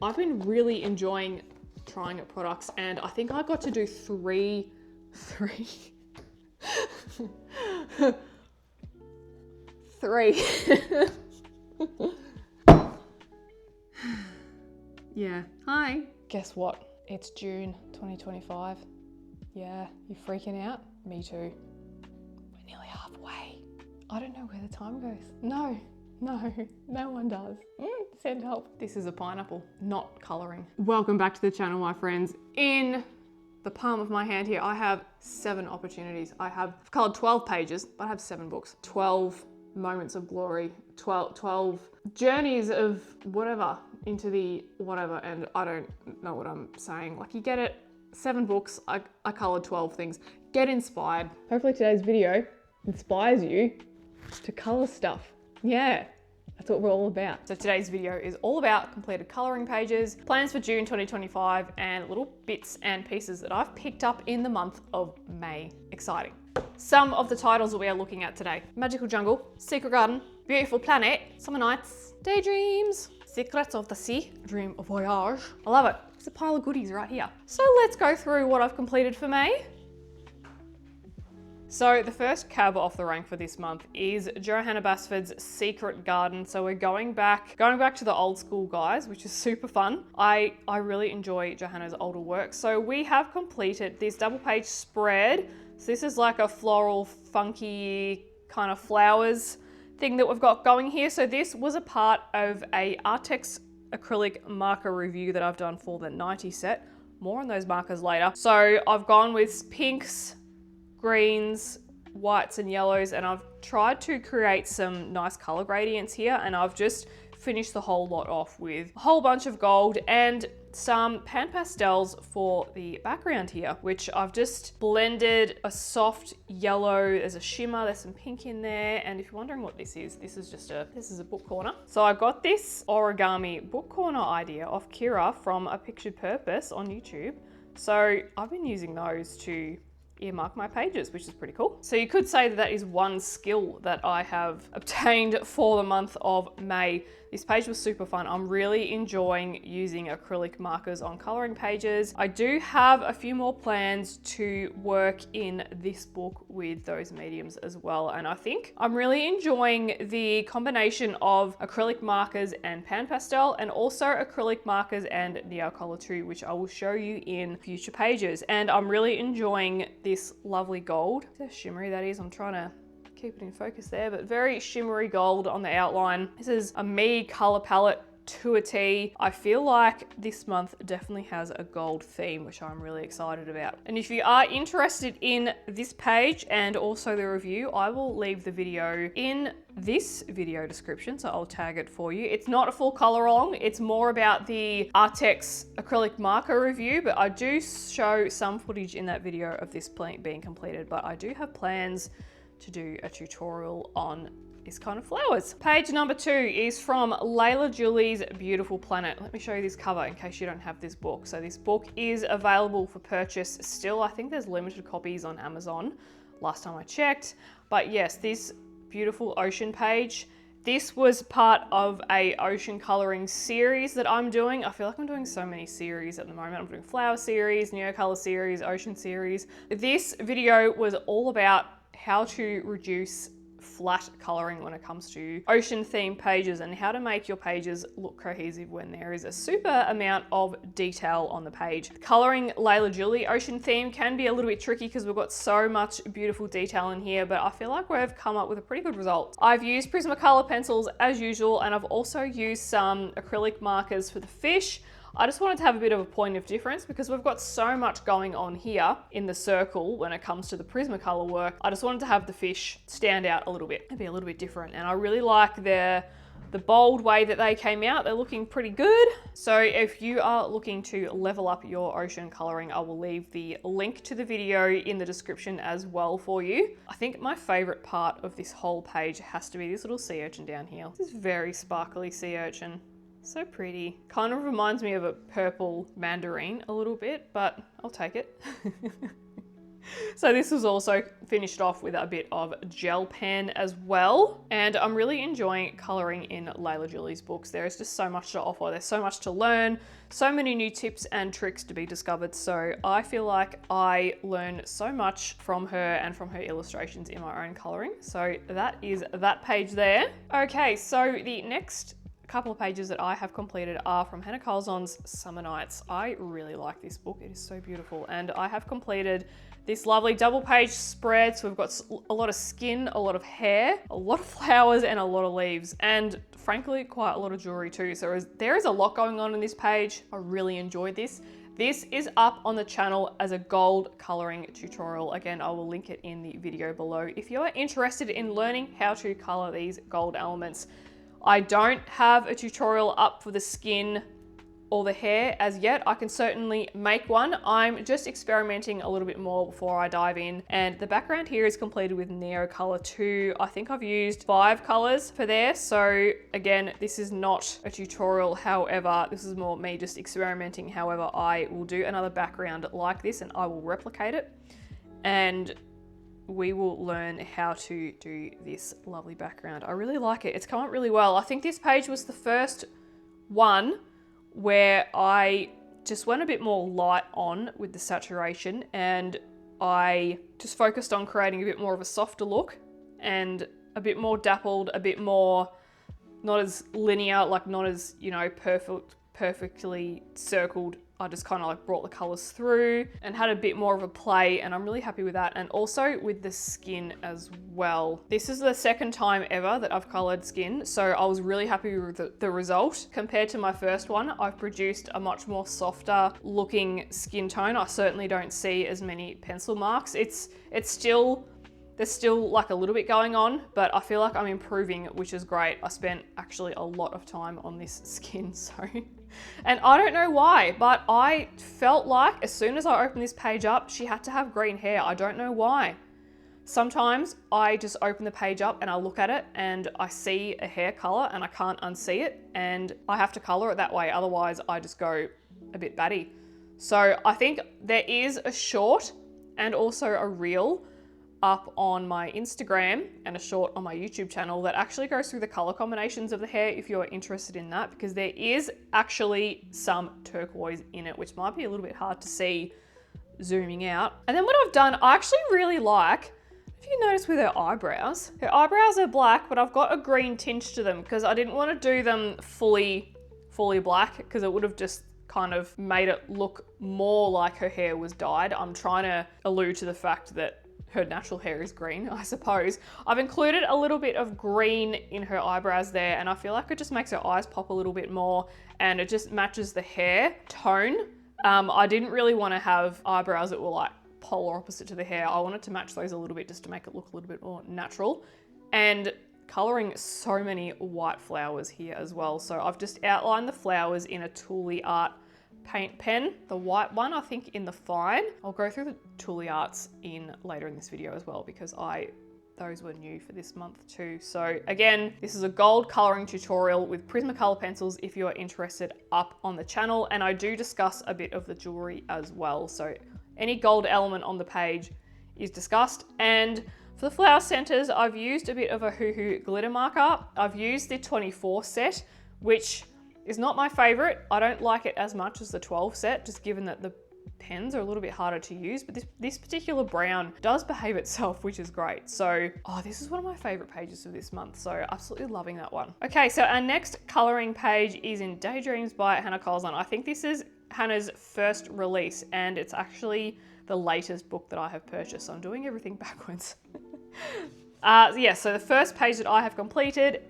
I've been really enjoying trying out products, and I think I got to do three. Yeah, hi. Guess what? It's June 2025. Yeah, you freaking out? Me too. We're nearly halfway. I don't know where the time goes. No one does. Send help. This is a pineapple, not colouring. Welcome back to the channel, my friends. In the palm of my hand here, I have 7 opportunities. I've coloured 12 pages, but I have 7 books. 12 moments of glory, 12 journeys of whatever into the whatever, and I don't know what I'm saying. Like, you get it. 7 books, I coloured 12 things. Get inspired. Hopefully today's video inspires you to colour stuff. Yeah, that's what we're all about. So today's video is all about completed colouring pages, plans for June 2025, and little bits and pieces that I've picked up in the month of May. Exciting. Some of the titles that we are looking at today: Magical Jungle, Secret Garden, Beautiful Planet, Summer Nights, Daydreams, Secrets of the Sea, Dream of Voyage. I love it. There's a pile of goodies right here. So let's go through what I've completed for May. So the first cab off the rank for this month is Johanna Basford's Secret Garden. So we're going back to the old school, guys, which is super fun. I really enjoy Johanna's older work. So we have completed this double page spread. So this is like a floral, funky kind of flowers thing that we've got going here. So this was a part of a Arrtx acrylic marker review that I've done for the 90 set. More on those markers later. So I've gone with pinks, greens, whites and yellows, and I've tried to create some nice color gradients here, and I've just finished the whole lot off with a whole bunch of gold and some pan pastels for the background here, which I've just blended a soft yellow. There's a shimmer, there's some pink in there, and if you're wondering what this is a book corner. So I got this origami book corner idea off Kira from A Pictured Purpose on YouTube. So I've been using those to earmark my pages, which is pretty cool. So you could say that that is one skill that I have obtained for the month of May. This page was super fun. I'm really enjoying using acrylic markers on coloring pages. I do have a few more plans to work in this book with those mediums as well. And I think I'm really enjoying the combination of acrylic markers and pan pastel, and also acrylic markers and Neocolor too, which I will show you in future pages. And I'm really enjoying this lovely gold. See how shimmery that is? I'm trying to keep it in focus there, but very shimmery gold on the outline. This is a me color palette to a T. I feel like this month definitely has a gold theme, which I'm really excited about. And if you are interested in this page and also the review, I will leave the video in this video description, so I'll tag it for you. It's not a full color along, it's more about the Arrtx acrylic marker review, but I do show some footage in that video of this being completed, but I do have plans to do a tutorial on this kind of flowers. Page number 2 is from Layla Julie's Beautiful Planet. Let me show you this cover in case you don't have this book. So this book is available for purchase still. I think there's limited copies on Amazon last time I checked. But yes, this beautiful ocean page. This was part of a ocean coloring series that I'm doing. I feel like I'm doing so many series at the moment. I'm doing flower series, Neocolor series, ocean series. This video was all about how to reduce flat coloring when it comes to ocean themed pages, and how to make your pages look cohesive when there is a super amount of detail on the page. Coloring Layla Julie ocean theme can be a little bit tricky because we've got so much beautiful detail in here, but I feel like we've come up with a pretty good result. I've used Prismacolor pencils as usual, and I've also used some acrylic markers for the fish. I just wanted to have a bit of a point of difference because we've got so much going on here in the circle when it comes to the Prismacolor work. I just wanted to have the fish stand out a little bit and be a little bit different. And I really like the bold way that they came out. They're looking pretty good. So if you are looking to level up your ocean coloring, I will leave the link to the video in the description as well for you. I think my favorite part of this whole page has to be this little sea urchin down here. This is very sparkly sea urchin. So pretty. Kind of reminds me of a purple mandarin a little bit, but I'll take it. So this was also finished off with a bit of gel pen as well. And I'm really enjoying coloring in Layla Julie's books. There is just so much to offer. There's so much to learn, so many new tips and tricks to be discovered. So I feel like I learn so much from her and from her illustrations in my own coloring. So that is that page there. Okay, so the next couple of pages that I have completed are from Hannah Carlson's Summer Nights. I really like this book. It is so beautiful. And I have completed this lovely double page spread. So we've got a lot of skin, a lot of hair, a lot of flowers, and a lot of leaves. And frankly, quite a lot of jewelry too. So there is a lot going on in this page. I really enjoyed this. This is up on the channel as a gold coloring tutorial. Again, I will link it in the video below if you are interested in learning how to color these gold elements. I don't have a tutorial up for the skin or the hair as yet. I can certainly make one. I'm just experimenting a little bit more before I dive in. And the background here is completed with Neo Color 2. I think I've used 5 colors for there. So again, this is not a tutorial. However, this is more me just experimenting. However, I will do another background like this and I will replicate it. And we will learn how to do this lovely background. I really like it. It's come out really well. I think this page was the first one where I just went a bit more light on with the saturation and I just focused on creating a bit more of a softer look and a bit more dappled, a bit more not as linear, like not as, you know, perfectly circled. I just kind of like brought the colors through and had a bit more of a play, and I'm really happy with that. And also with the skin as well. This is the second time ever that I've colored skin, so I was really happy with the result. Compared to my first one, I've produced a much more softer looking skin tone. I certainly don't see as many pencil marks. There's still like a little bit going on, but I feel like I'm improving, which is great. I spent actually a lot of time on this skin, so. And I don't know why, but I felt like as soon as I opened this page up, she had to have green hair. I don't know why. Sometimes I just open the page up and I look at it and I see a hair color and I can't unsee it and I have to color it that way. Otherwise I just go a bit batty. So I think there is a short and also a reel up on my Instagram and a short on my YouTube channel that actually goes through the color combinations of the hair if you're interested in that, because there is actually some turquoise in it, which might be a little bit hard to see zooming out. And then what I've done, I actually really like, if you notice with her eyebrows are black, but I've got a green tinge to them because I didn't want to do them fully black because it would have just kind of made it look more like her hair was dyed. I'm trying to allude to the fact that her natural hair is green, I suppose. I've included a little bit of green in her eyebrows there, and I feel like it just makes her eyes pop a little bit more and it just matches the hair tone. I didn't really want to have eyebrows that were like polar opposite to the hair. I wanted to match those a little bit just to make it look a little bit more natural. And coloring so many white flowers here as well. So I've just outlined the flowers in a Tooly Art paint pen, the white one, I think in the fine. I'll go through the Tooly Arts later in this video as well because those were new for this month too. So again, this is a gold coloring tutorial with Prismacolor pencils if you are interested, up on the channel. And I do discuss a bit of the jewelry as well. So any gold element on the page is discussed. And for the flower centers, I've used a bit of a Hoo Hoo glitter marker. I've used the 24 set, which is not my favorite. I don't like it as much as the 12 set, just given that the pens are a little bit harder to use, but this particular brown does behave itself, which is great. So, this is one of my favorite pages of this month. So absolutely loving that one. Okay, so our next coloring page is in Daydreams by Hannah Carlson. I think this is Hannah's first release and it's actually the latest book that I have purchased. So I'm doing everything backwards. Yeah, so the first page that I have completed,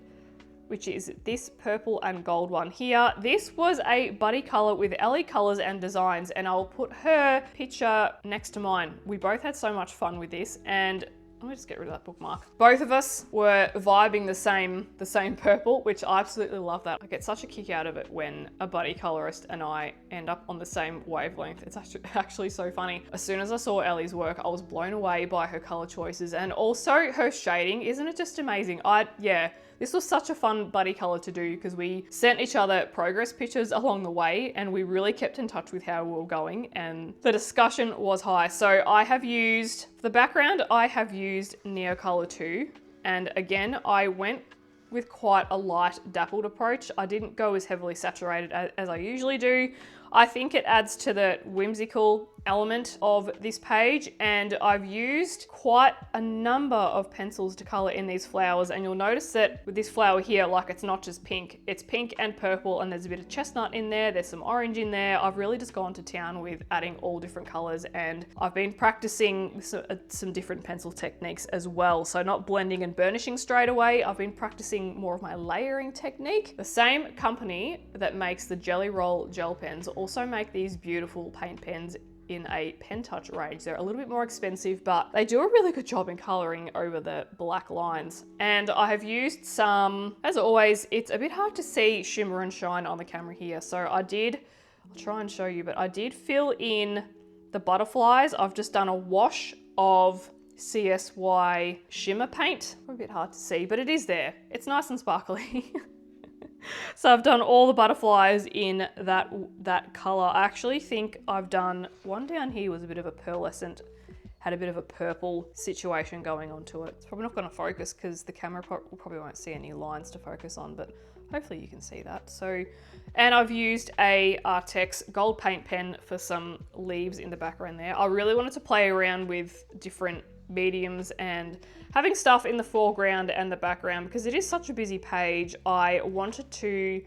which is this purple and gold one here. This was a buddy color with Ellie Colors and Designs, and I'll put her picture next to mine. We both had so much fun with this, and let me just get rid of that bookmark. Both of us were vibing the same purple, which I absolutely love that. I get such a kick out of it when a buddy colorist and I end up on the same wavelength. It's actually so funny. As soon as I saw Ellie's work, I was blown away by her color choices and also her shading. Isn't it just amazing? Yeah. this was such a fun buddy color to do because we sent each other progress pictures along the way and we really kept in touch with how we were going, and the discussion was high. So I have used, for the background, I have used Neocolor 2, and again, I went with quite a light dappled approach. I didn't go as heavily saturated as I usually do. I think it adds to the whimsical element of this page, and I've used quite a number of pencils to color in these flowers, and you'll notice that with this flower here, like, it's not just pink, it's pink and purple, and there's a bit of chestnut in there, there's some orange in there. I've really just gone to town with adding all different colors, and I've been practicing some different pencil techniques as well. So not blending and burnishing straight away, I've been practicing more of my layering technique. The same company that makes the Jelly Roll gel pens also make these beautiful paint pens in a pen touch range. They're a little bit more expensive, but they do a really good job in coloring over the black lines. And I have used some, as always, it's a bit hard to see shimmer and shine on the camera here. So I'll try and show you, but I did fill in the butterflies. I've just done a wash of CSY shimmer paint. A bit hard to see, but it is there. It's nice and sparkly. So I've done all the butterflies in that color. I actually think I've done one down here was a bit of a pearlescent, had a bit of a purple situation going on to it. It's probably not going to focus because the camera probably won't see any lines to focus on, but hopefully you can see that. So, and I've used a Arrtx gold paint pen for some leaves in the background there. I really wanted to play around with different mediums and having stuff in the foreground and the background because it is such a busy page. I wanted to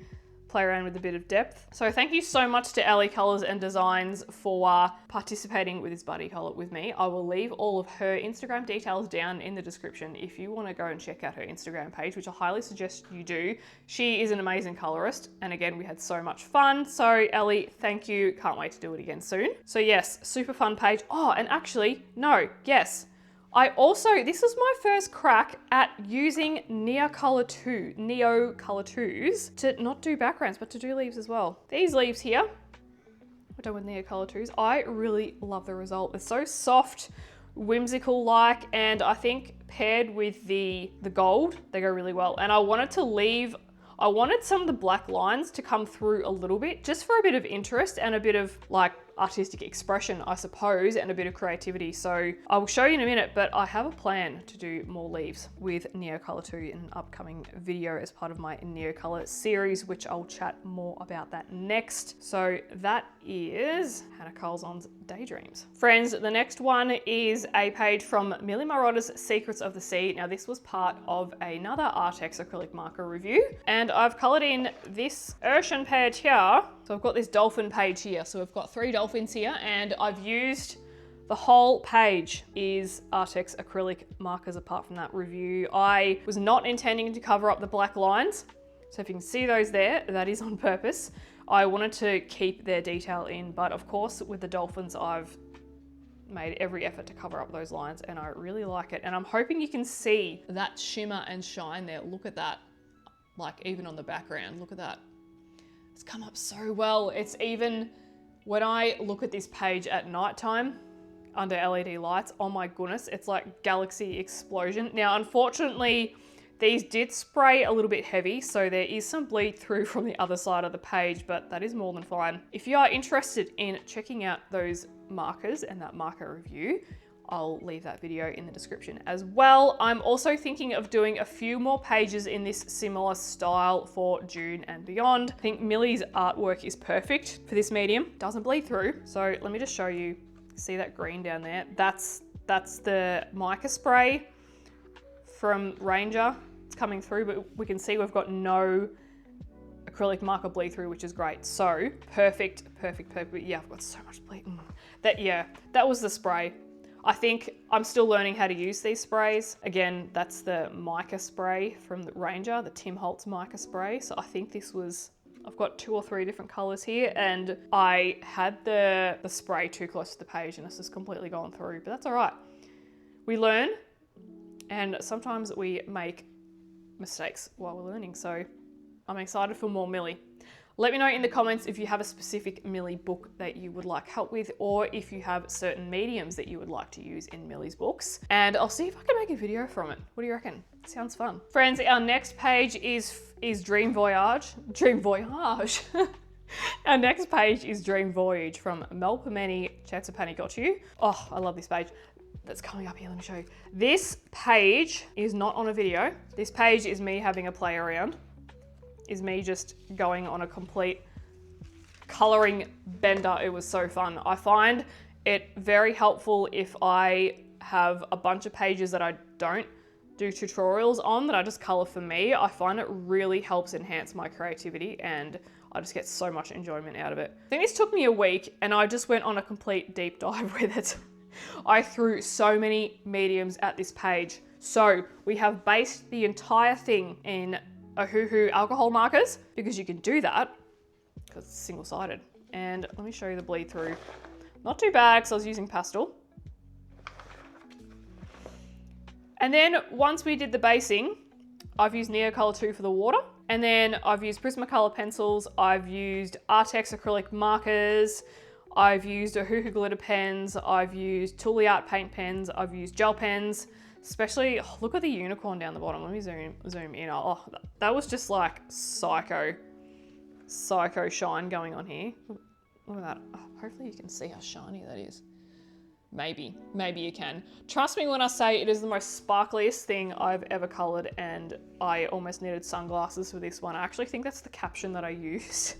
play around with a bit of depth. So thank you so much to Ellie Colors and Designs for participating with this buddy color with me. I will leave all of her Instagram details down in the description if you want to go and check out her Instagram page, which I highly suggest you do. She is an amazing colorist, and again, we had so much fun. So Ellie, thank you. Can't wait to do it again soon. So yes, super fun page. Oh, and actually, no, yes. This was my first crack at using Neocolor 2s to not do backgrounds, but to do leaves as well. These leaves here, we're done with Neocolor 2s. I really love the result. It's so soft, whimsical-like, and I think paired with the gold, they go really well. And I wanted some of the black lines to come through a little bit, just for a bit of interest and a bit of like artistic expression, I suppose, and a bit of creativity. So I will show you in a minute, but I have a plan to do more leaves with Neocolor 2 in an upcoming video as part of my Neocolor series, which I'll chat more about that next. So that is Hannah Carlson's Daydreams. Friends, the next one is a page from Millie Marotta's Secrets of the Sea. Now this was part of another Arrtx acrylic marker review, and I've colored in this ocean page here. So I've got this dolphin page here. So we've got 3 dolphins here, and I've used the whole page is Arrtx acrylic markers apart from that review. I was not intending to cover up the black lines. So if you can see those there, that is on purpose. I wanted to keep their detail in, but of course with the dolphins, I've made every effort to cover up those lines, and I really like it. And I'm hoping you can see that shimmer and shine there. Look at that, like even on the background, look at that. It's come up so well. It's even, when I look at this page at nighttime under LED lights, oh my goodness, it's like galaxy explosion. Now, unfortunately, these did spray a little bit heavy, so there is some bleed through from the other side of the page, but that is more than fine. If you are interested in checking out those markers and that marker review, I'll leave that video in the description as well. I'm also thinking of doing a few more pages in this similar style for June and beyond. I think Millie's artwork is perfect for this medium. Doesn't bleed through. So let me just show you, see that green down there? That's the mica spray from Ranger. It's coming through, but we can see we've got no acrylic marker bleed through, which is great. So perfect. Yeah, I've got so much bleed. That was the spray. I think I'm still learning how to use these sprays. Again, that's the mica spray from the Ranger, the Tim Holtz mica spray. So I think this was, I've got 2 or 3 different colors here, and I had the spray too close to the page and it's just completely gone through, but that's all right. We learn, and sometimes we make mistakes while we're learning. So I'm excited for more Millie. Let me know in the comments if you have a specific Millie book that you would like help with, or if you have certain mediums that you would like to use in Millie's books. And I'll see if I can make a video from it. What do you reckon? Sounds fun. Friends, our next page is Dream Voyage. Dream Voyage. Our next page is Dream Voyage from Melpomene Chatsapani Got You. Oh, I love this page. That's coming up here, let me show you. This page is not on a video. This page is me having a play around. Is me just going on a complete coloring bender. It was so fun. I find it very helpful if I have a bunch of pages that I don't do tutorials on, that I just color for me. I find it really helps enhance my creativity, and I just get so much enjoyment out of it. I think this took me a week, and I just went on a complete deep dive with it. I threw so many mediums at this page. So we have based the entire thing in Ohuhu alcohol markers, because you can do that because it's single-sided. And let me show you the bleed through. Not too bad, because I was using pastel. And then once we did the basing, I've used Neocolor 2 for the water. And then I've used Prismacolor pencils. I've used Arrtx acrylic markers. I've used Ohuhu glitter pens. I've used Tooly Art paint pens. I've used gel pens. Especially, oh, look at the unicorn down the bottom. Let me zoom in. Oh, that was just like psycho shine going on here. Look at that. Oh, hopefully you can see how shiny that is. Maybe you can. Trust me when I say it is the most sparkliest thing I've ever colored, and I almost needed sunglasses for this one. I actually think that's the caption that I used.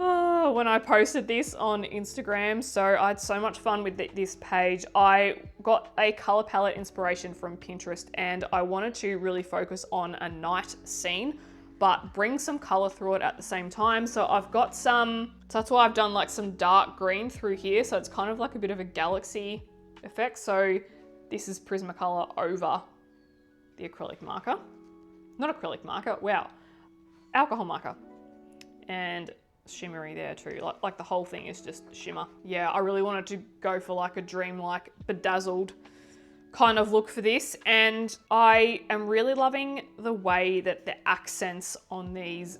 Oh, when I posted this on Instagram. So I had so much fun with this page. I got a color palette inspiration from Pinterest, and I wanted to really focus on a night scene, but bring some color through it at the same time. So I've got so that's why I've done like some dark green through here. So it's kind of like a bit of a galaxy effect. So this is Prismacolor over the acrylic marker. Not acrylic marker, wow. Alcohol marker. And shimmery there too. Like the whole thing is just shimmer. Yeah, I really wanted to go for like a dream-like bedazzled kind of look for this, and I am really loving the way that the accents on these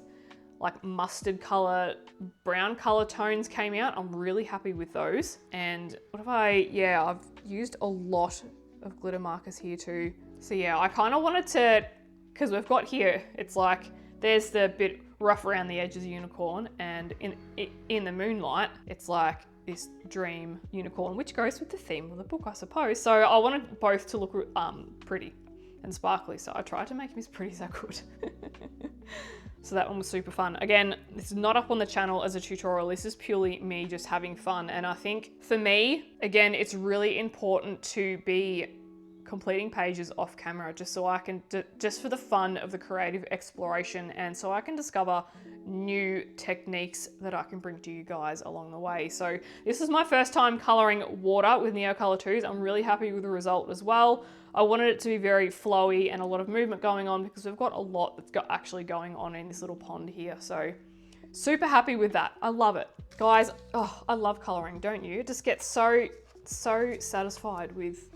like mustard color, brown color tones came out. I'm really happy with those. And I've used a lot of glitter markers here too. So yeah, I kind of wanted to, because we've got here, it's like there's the bit rough around the edges unicorn, and in the moonlight, it's like this dream unicorn, which goes with the theme of the book, I suppose. So I wanted both to look pretty and sparkly, so I tried to make them as pretty as I could. So that one was super fun. Again, this is not up on the channel as a tutorial. This is purely me just having fun. And I think for me, again, it's really important to be completing pages off camera, just so I can, just for the fun of the creative exploration, and so I can discover new techniques that I can bring to you guys along the way. So this is my first time coloring water with Neocolor 2s. I'm really happy with the result as well. I wanted it to be very flowy and a lot of movement going on, because we've got a lot that's actually going on in this little pond here. So super happy with that. I love it. Guys, oh, I love coloring, don't you? It just gets so satisfied with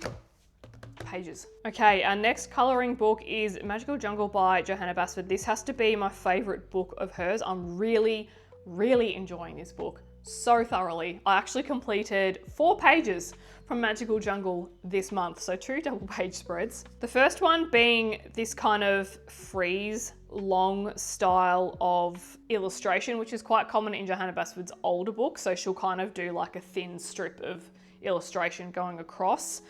pages. Okay, our next coloring book is Magical Jungle by Johanna Basford. This has to be my favorite book of hers. I'm really enjoying this book so thoroughly. I actually completed 4 pages from Magical Jungle this month, so 2 double page spreads. The first one being this kind of frieze long style of illustration, which is quite common in Johanna Basford's older books. So she'll kind of do like a thin strip of illustration going across.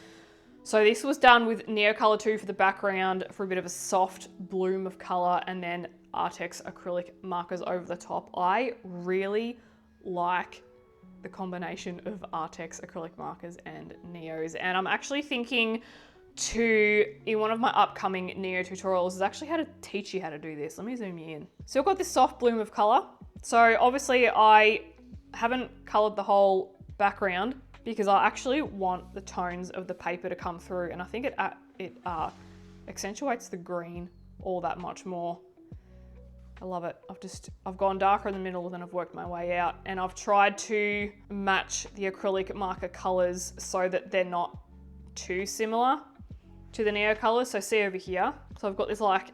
So this was done with Neocolor 2 for the background for a bit of a soft bloom of color, and then Arrtx acrylic markers over the top. I really like the combination of Arrtx acrylic markers and Neos, and I'm actually thinking in one of my upcoming Neo tutorials is actually how to teach you how to do this. Let me zoom you in. So I've got this soft bloom of color. So obviously I haven't colored the whole background, because I actually want the tones of the paper to come through, and I think it accentuates the green all that much more. I love it. I've gone darker in the middle, then I've worked my way out, and I've tried to match the acrylic marker colors so that they're not too similar to the Neo colors. So see over here. So I've got this like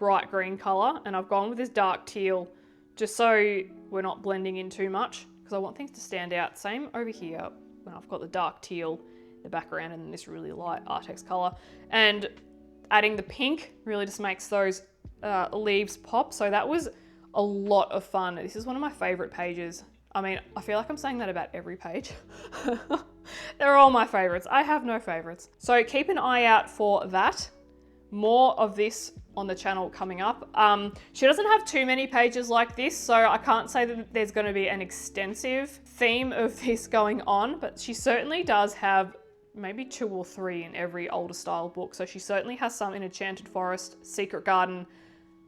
bright green color, and I've gone with this dark teal just so we're not blending in too much, because I want things to stand out. Same over here when I've got the dark teal in the background and then this really light Arrtx color. And adding the pink really just makes those leaves pop. So that was a lot of fun. This is one of my favorite pages. I mean, I feel like I'm saying that about every page. They're all my favorites. I have no favorites. So keep an eye out for that. More of this on the channel coming up. She doesn't have too many pages like this, so I can't say that there's going to be an extensive theme of this going on, but she certainly does have maybe 2 or 3 in every older style book. So she certainly has some in Enchanted Forest, Secret Garden,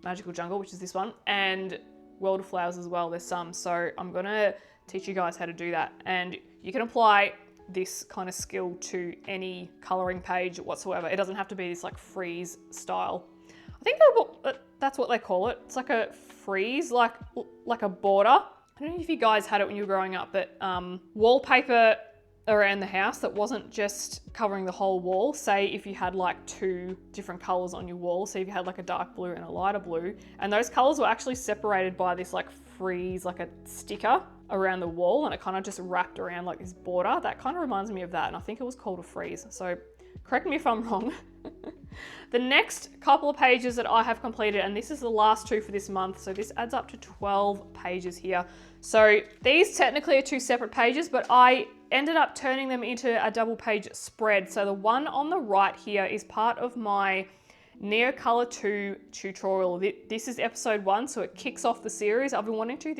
Magical Jungle, which is this one, and World of Flowers as well. There's some. So I'm going to teach you guys how to do that. And you can apply this kind of skill to any coloring page whatsoever. It doesn't have to be this like freeze style. I think that's what they call it. It's like a freeze, like a border. I don't know if you guys had it when you were growing up, but wallpaper around the house that wasn't just covering the whole wall. Say if you had like 2 different colors on your wall, so if you had like a dark blue and a lighter blue, and those colors were actually separated by this like freeze, like a sticker around the wall, and it kind of just wrapped around like this border. That kind of reminds me of that, and I think it was called a freeze. So correct me if I'm wrong. The next couple of pages that I have completed, and this is the last 2 for this month, so this adds up to 12 pages here. So these technically are 2 separate pages, but I ended up turning them into a double page spread. So the one on the right here is part of my Neocolor 2 tutorial. This is episode 1, so it kicks off the series. I've been wanting to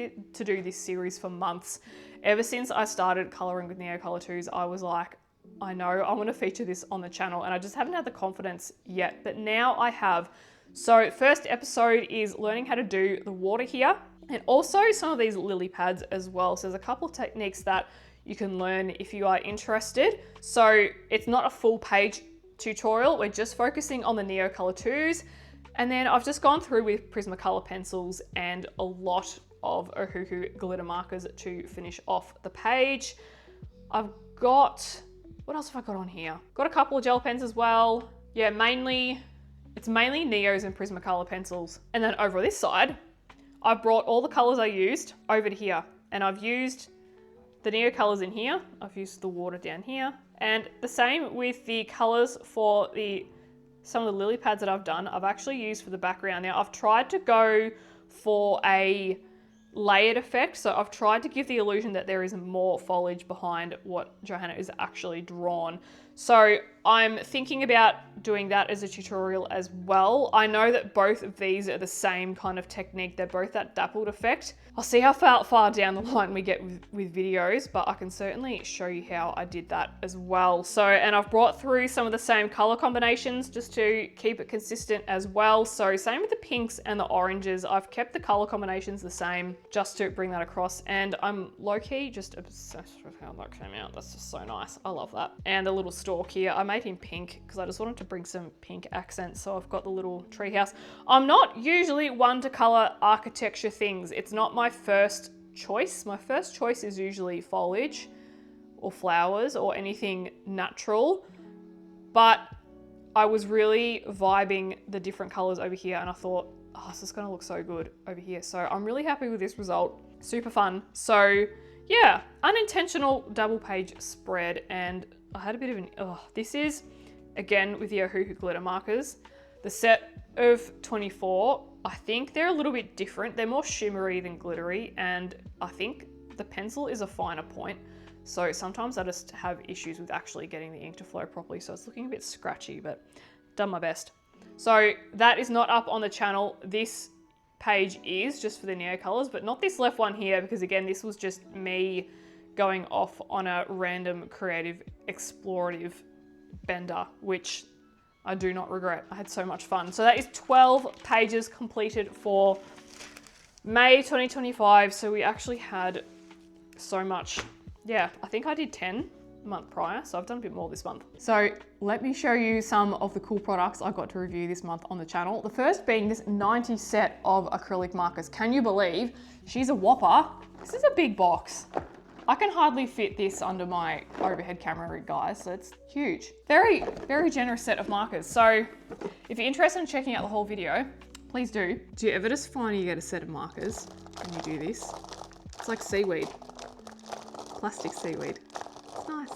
do this series for months. Ever since I started coloring with Neocolor 2s, I was like, I know I want to feature this on the channel, and I just haven't had the confidence yet, but now I have. So first episode is learning how to do the water here, and also some of these lily pads as well. So there's a couple of techniques that you can learn if you are interested. So it's not a full page tutorial. We're just focusing on the Neocolor 2s. And then I've just gone through with Prismacolor pencils and a lot of Ohuhu glitter markers to finish off the page. I've got, what else have I got on here? Got a couple of gel pens as well. Yeah, it's mainly Neos and Prismacolor pencils. And then over this side, I've brought all the colors I used over to here. And I've used the Neo colors in here. I've used the water down here. And the same with the colors for some of the lily pads that I've done. I've actually used for the background. Now I've tried to go for a layered effect. So I've tried to give the illusion that there is more foliage behind what Johanna is actually drawn. So I'm thinking about doing that as a tutorial as well. I know that both of these are the same kind of technique. They're both that dappled effect. I'll see how far down the line we get with videos, but I can certainly show you how I did that as well. So, and I've brought through some of the same color combinations just to keep it consistent as well. So same with the pinks and the oranges. I've kept the color combinations the same just to bring that across. And I'm low-key just obsessed with how that came out. That's just so nice. I love that. And the little stalk here, I made him pink because I just wanted to bring some pink accents. So I've got the little treehouse. I'm not usually one to color architecture things. It's not my first choice. My first choice is usually foliage or flowers or anything natural. But I was really vibing the different colors over here and I thought, oh, this is gonna look so good over here. So I'm really happy with this result. Super fun. So yeah, unintentional double page spread, and I had a bit of an, this is, again, with the Ohuhu glitter markers, the set of 24. I think they're a little bit different. They're more shimmery than glittery, and I think the pencil is a finer point. So sometimes I just have issues with actually getting the ink to flow properly. So it's looking a bit scratchy, but done my best. So that is not up on the channel. This page is just for the Neo colors, but not this left one here, because again, this was just me going off on a random creative explorative bender, which I do not regret. I had so much fun. So that is 12 pages completed for May 2025. So we actually had so much. Yeah, I think I did 10 the month prior, so I've done a bit more this month. So let me show you some of the cool products I got to review this month on the channel. The first being this 90 set of acrylic markers. Can you believe she's a whopper? This is a big box. I can hardly fit this under my overhead camera rig, guys, so it's huge. Very, very generous set of markers. So if you're interested in checking out the whole video, please do. Do you ever just find you get a set of markers and you do this? It's like seaweed, plastic seaweed. It's nice.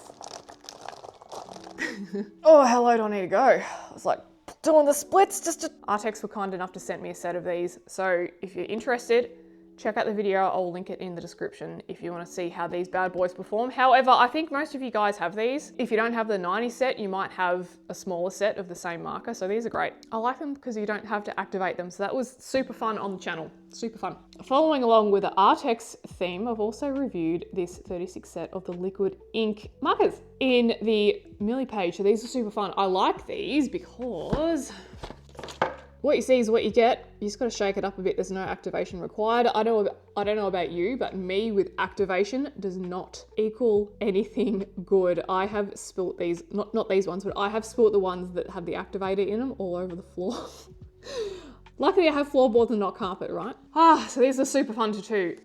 Oh, how low do I need to go? I was like doing the splits just to... Arrtx were kind enough to send me a set of these. So if you're interested, check out the video. I'll link it in the description if you want to see how these bad boys perform. However, I think most of you guys have these. If you don't have the 90 set, you might have a smaller set of the same marker. So these are great. I like them because you don't have to activate them. So that was super fun on the channel. Super fun. Following along with the Arrtx theme, I've also reviewed this 36 set of the liquid ink markers in the Millie page. So these are super fun. I like these because what you see is what you get. You just got to shake it up a bit. There's no activation required. I don't know about you, but me with activation does not equal anything good. I have spilt these, not these ones, but I have spilt the ones that have the activator in them all over the floor. Luckily I have floorboards and not carpet, right? So these are super fun to do.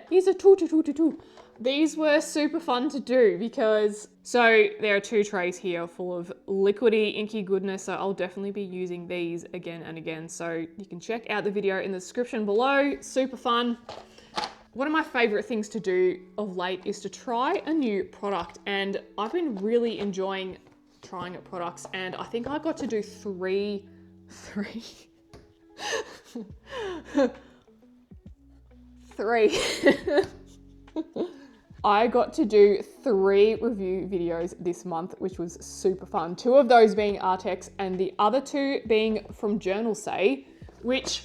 These are two. These were super fun to do because, so there are 2 trays here full of liquidy, inky goodness. So I'll definitely be using these again and again. So you can check out the video in the description below. Super fun. One of my favorite things to do of late is to try a new product. And I've been really enjoying trying out products. And I think I got to do three. I got to do 3 review videos this month, which was super fun. 2 of those being Arrtx and the other 2 being from Journal Say, which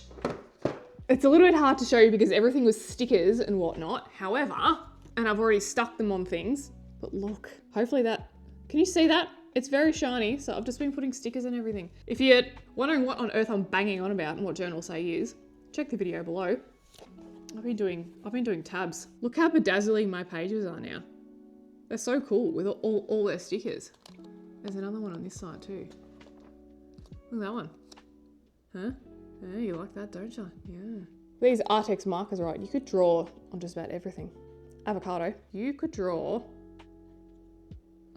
it's a little bit hard to show you because everything was stickers and whatnot. However, and I've already stuck them on things, but look, hopefully that, can you see that? It's very shiny. So I've just been putting stickers and everything. If you're wondering what on earth I'm banging on about and what Journal Say is, check the video below. I've been doing tabs. Look how bedazzling my pages are now. They're so cool with all their stickers. There's another one on this side too. Look at that one. Huh? Yeah, you like that, don't you? Yeah. These Arrtx markers, right? You could draw on just about everything. Avocado. You could draw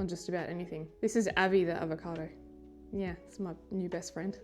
on just about anything. This is Avi the avocado. Yeah, it's my new best friend.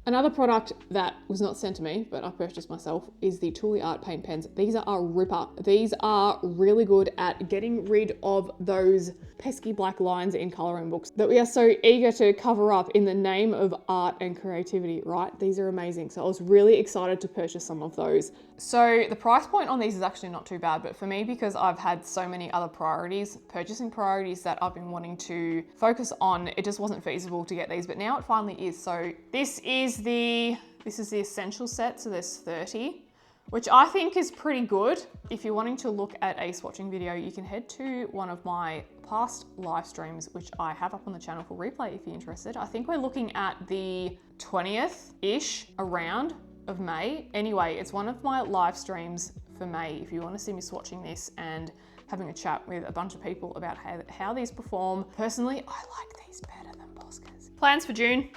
Another product that was not sent to me, but I purchased myself, is the Tooly Art paint pens. These are a ripper. These are really good at getting rid of those pesky black lines in coloring books that we are so eager to cover up in the name of art and creativity, right? These are amazing. So I was really excited to purchase some of those. So the price point on these is actually not too bad, but for me, because I've had so many other priorities, purchasing priorities that I've been wanting to focus on, it just wasn't feasible to get these, but now it finally is. So this is the essential set, so there's 30, which I think is pretty good. If you're wanting to look at a swatching video, you can head to one of my past live streams, which I have up on the channel for replay if you're interested. I think we're looking at the 20th-ish around of May. Anyway, it's one of my live streams for May if you want to see me swatching this and having a chat with a bunch of people about how these perform. Personally, I like these better than Posca's. Plans for June.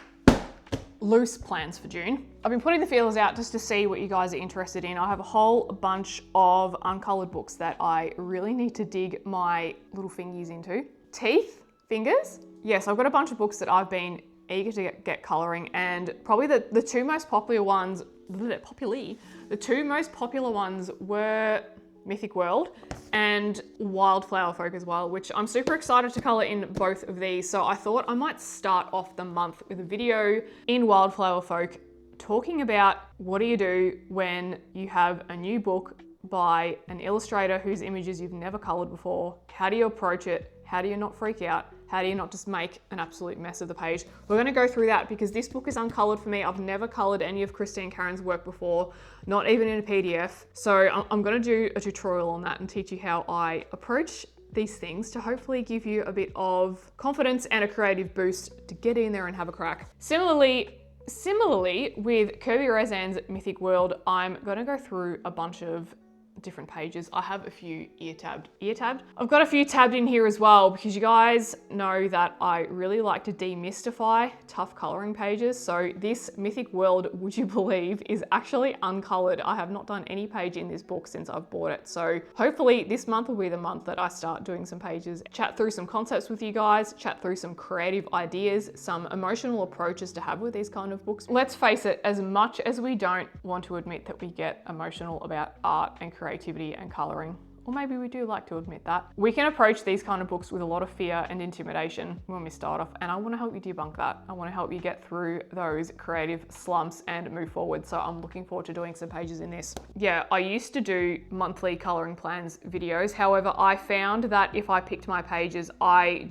Loose plans for June. I've been putting the feelers out just to see what you guys are interested in. I have a whole bunch of uncolored books that I really need to dig my little fingies into. Teeth, fingers. Yes, I've got a bunch of books that I've been eager to get coloring, and probably the 2 most popular ones, the 2 most popular ones were Mythic World and Wildflower Folk as well, which I'm super excited to color in both of these. So I thought I might start off the month with a video in Wildflower Folk talking about what do you do when you have a new book by an illustrator whose images you've never colored before. How do you approach it? How do you not freak out? How do you not just make an absolute mess of the page? We're gonna go through that because this book is uncolored for me. I've never colored any of Christine Karen's work before, not even in a PDF. So I'm gonna do a tutorial on that and teach you how I approach these things to hopefully give you a bit of confidence and a creative boost to get in there and have a crack. Similarly with Kirby Rezan's Mythic World, I'm gonna go through a bunch of different pages. I have a few ear-tabbed. I've got a few tabbed in here as well because you guys know that I really like to demystify tough coloring pages. So this Mythic World, would you believe, is actually uncolored. I have not done any page in this book since I've bought it. So hopefully this month will be the month that I start doing some pages, chat through some concepts with you guys, chat through some creative ideas, some emotional approaches to have with these kind of books. Let's face it, as much as we don't want to admit that we get emotional about art and creativity and coloring, or maybe we do like to admit that, we can approach these kind of books with a lot of fear and intimidation when we start off, and I want to help you debunk that. I want to help you get through those creative slumps and move forward. So I'm looking forward to doing some pages in this. Yeah, I used to do monthly coloring plans videos. However, I found that if I picked my pages, I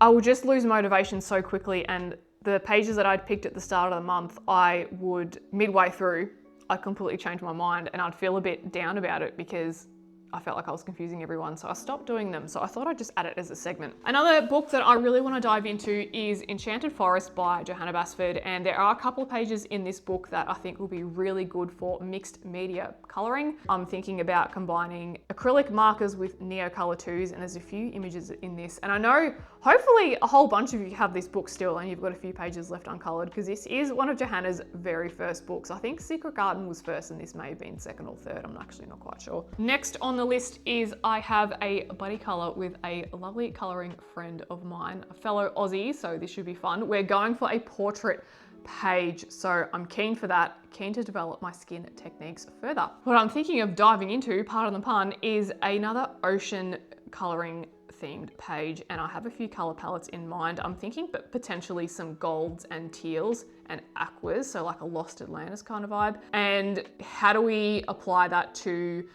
would just lose motivation so quickly, and the pages that I'd picked at the start of the month, I would, midway through, I'd completely change my mind and I'd feel a bit down about it because I felt like I was confusing everyone, so I stopped doing them. So I thought I'd just add it as a segment. Another book that I really want to dive into is Enchanted Forest by Johanna Basford, and there are a couple of pages in this book that I think will be really good for mixed media coloring. I'm thinking about combining acrylic markers with Neocolor 2s, and there's a few images in this. And I know hopefully a whole bunch of you have this book still and you've got a few pages left uncolored, because this is one of Johanna's very first books. I think Secret Garden was first and this may have been second or third. I'm actually not quite sure. Next on the list is I have a buddy color with a lovely coloring friend of mine, a fellow Aussie, so this should be fun. We're going for a portrait page, so I'm keen for that, keen to develop my skin techniques further. What I'm thinking of diving into, pardon the pun, is another ocean coloring themed page, and I have a few color palettes in mind. I'm thinking but potentially some golds and teals and aquas, so like a Lost Atlantis kind of vibe. And how do we apply that to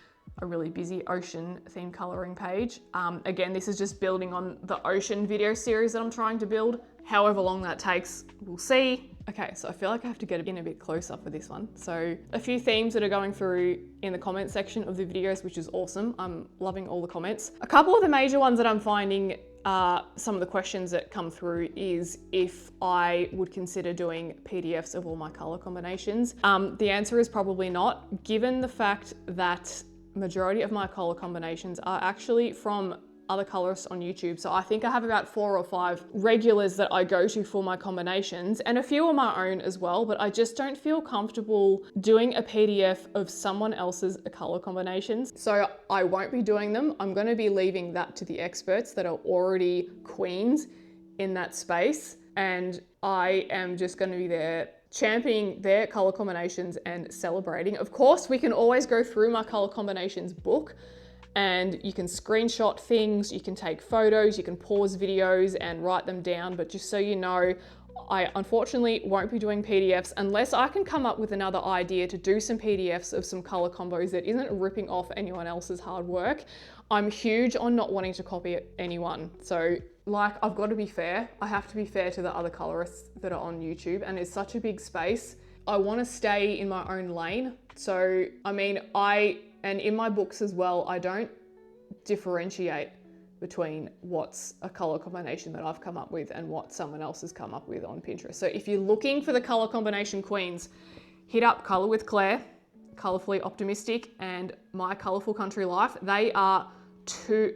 a really busy ocean themed coloring page? Again, this is just building on the ocean video series that I'm trying to build. However long that takes, we'll see. Okay, so I feel like I have to get in a bit closer for this one. So a few themes that are going through in the comment section of the videos, which is awesome. I'm loving all the comments. A couple of the major ones that I'm finding, some of the questions that come through is if I would consider doing PDFs of all my color combinations. The answer is probably not, given the fact that majority of my color combinations are actually from other colorists on YouTube. So I think I have about 4 or 5 regulars that I go to for my combinations, and a few on my own as well, but I just don't feel comfortable doing a PDF of someone else's color combinations. So I won't be doing them. I'm going to be leaving that to the experts that are already queens in that space, and I am just going to be there championing their color combinations and celebrating. Of course, we can always go through my color combinations book and you can screenshot things, you can take photos, you can pause videos and write them down. But just so you know, I unfortunately won't be doing PDFs unless I can come up with another idea to do some PDFs of some color combos that isn't ripping off anyone else's hard work. I'm huge on not wanting to copy anyone. So like, I've got to be fair. I have to be fair to the other colorists that are on YouTube, and it's such a big space. I want to stay in my own lane. So, I mean, and in my books as well, I don't differentiate between what's a color combination that I've come up with and what someone else has come up with on Pinterest. So if you're looking for the color combination queens, hit up Color with Claire, Colorfully Optimistic, and My Colorful Country Life. They are two.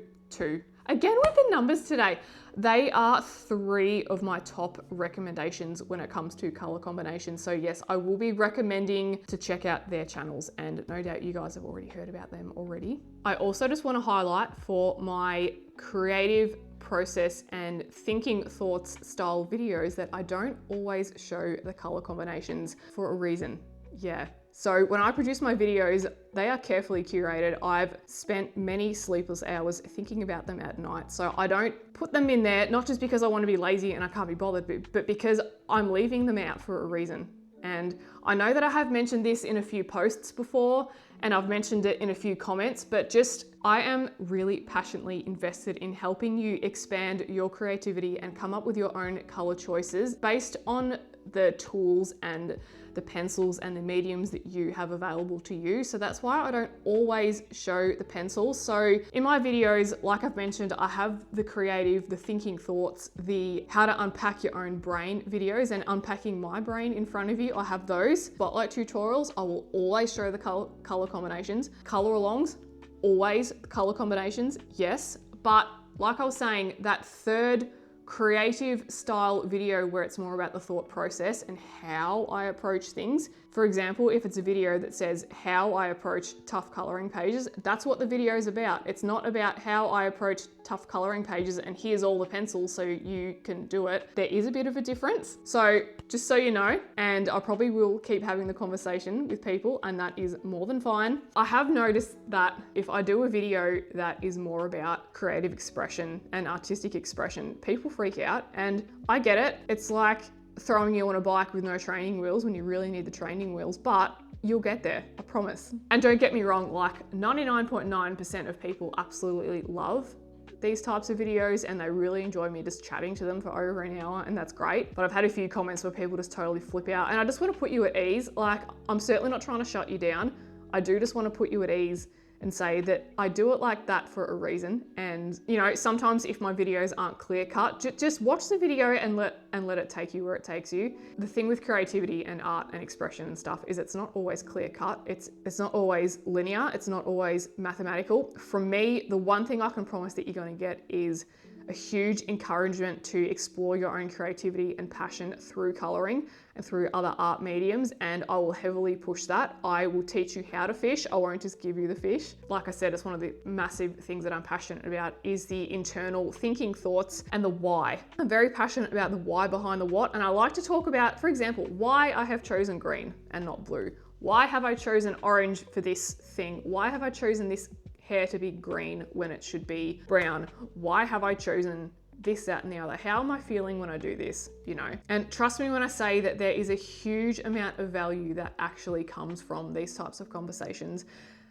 Again with the numbers today. They are 3 of my top recommendations when it comes to color combinations. So yes, I will be recommending to check out their channels, and no doubt you guys have already heard about them already. I also just want to highlight for my creative process and thinking thoughts style videos that I don't always show the color combinations for a reason. Yeah. So when I produce my videos, they are carefully curated. I've spent many sleepless hours thinking about them at night. So I don't put them in there, not just because I want to be lazy and I can't be bothered, but because I'm leaving them out for a reason. And I know that I have mentioned this in a few posts before, and I've mentioned it in a few comments, but just I am really passionately invested in helping you expand your creativity and come up with your own color choices based on the tools and the pencils and the mediums that you have available to you. So that's why I don't always show the pencils. So in my videos, like I've mentioned, I have the creative, the thinking thoughts, the how to unpack your own brain videos and unpacking my brain in front of you. I have those. Spotlight tutorials, I will always show the color combinations. Color alongs, always color combinations, yes. But like I was saying, that third creative style video where it's more about the thought process and how I approach things. For example, if it's a video that says how I approach tough coloring pages, that's what the video is about. It's not about how I approach tough coloring pages and here's all the pencils so you can do it. There is a bit of a difference. So just so you know, and I probably will keep having the conversation with people, and that is more than fine. I have noticed that if I do a video that is more about creative expression and artistic expression, people freak out, and I get it. It's like throwing you on a bike with no training wheels when you really need the training wheels, but you'll get there, I promise. And don't get me wrong, like 99.9% of people absolutely love these types of videos and they really enjoy me just chatting to them for over an hour, and that's great. But I've had a few comments where people just totally flip out, and I just want to put you at ease. Like, I'm certainly not trying to shut you down. I do just want to put you at ease and say that I do it like that for a reason. And you know, sometimes if my videos aren't clear cut, just watch the video and let it take you where it takes you. The thing with creativity and art and expression and stuff is it's not always clear cut. It's not always linear. It's not always mathematical. From me, the one thing I can promise that you're going to get is a huge encouragement to explore your own creativity and passion through coloring and through other art mediums, and I will heavily push that. I will teach you how to fish. I won't just give you the fish. Like I said, it's one of the massive things that I'm passionate about is the internal thinking thoughts and the why. I'm very passionate about the why behind the what, and I like to talk about, for example, why I have chosen green and not blue. Why have I chosen orange for this thing? Why have I chosen this hair to be green when it should be brown? Why have I chosen this, that, and the other? How am I feeling when I do this, you know? And trust me when I say that there is a huge amount of value that actually comes from these types of conversations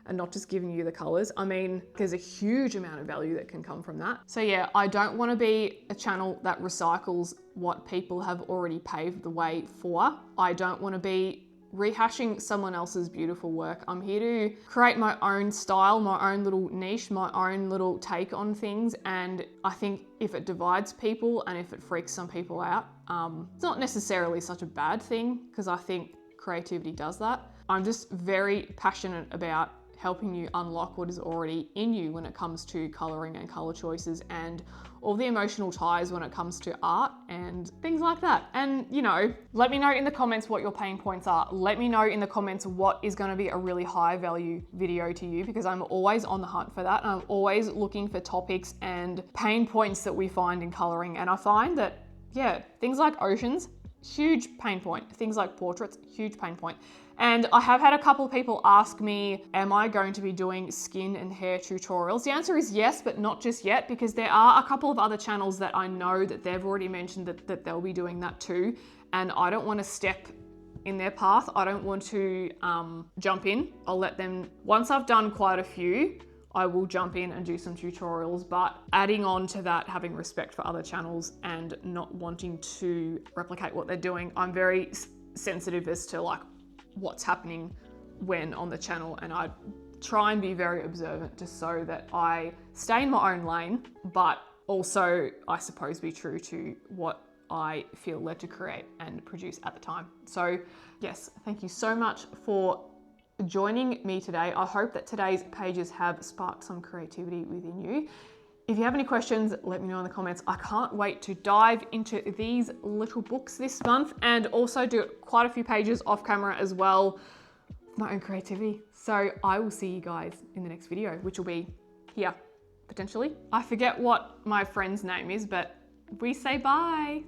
and not just giving you the colors. I mean, there's a huge amount of value that can come from that. So yeah, I don't want to be a channel that recycles what people have already paved the way for. I don't want to be rehashing someone else's beautiful work. I'm here to create my own style, my own little niche, my own little take on things. And I think if it divides people and if it freaks some people out, it's not necessarily such a bad thing, because I think creativity does that. I'm just very passionate about helping you unlock what is already in you when it comes to coloring and color choices and all the emotional ties when it comes to art and things like that. And you know, let me know in the comments what your pain points are. Let me know in the comments what is going to be a really high value video to you, because I'm always on the hunt for that. And I'm always looking for topics and pain points that we find in coloring. And I find that, yeah, things like oceans, huge pain point. Things like portraits, huge pain point. And I have had a couple of people ask me, am I going to be doing skin and hair tutorials? The answer is yes, but not just yet, because there are a couple of other channels that I know that they've already mentioned that they'll be doing that too. And I don't want to step in their path. I don't want to jump in. I'll let them, once I've done quite a few, I will jump in and do some tutorials, but adding on to that, having respect for other channels and not wanting to replicate what they're doing. I'm very sensitive as to like what's happening when on the channel, and I try and be very observant just so that I stay in my own lane, but also I suppose be true to what I feel led to create and produce at the time. So yes, thank you so much for joining me today. I hope that today's pages have sparked some creativity within you. If you have any questions, let me know in the comments. I can't wait to dive into these little books this month and also do quite a few pages off camera as well, my own creativity. So I will see you guys in the next video, which will be here, potentially. I forget what my friend's name is, but we say bye.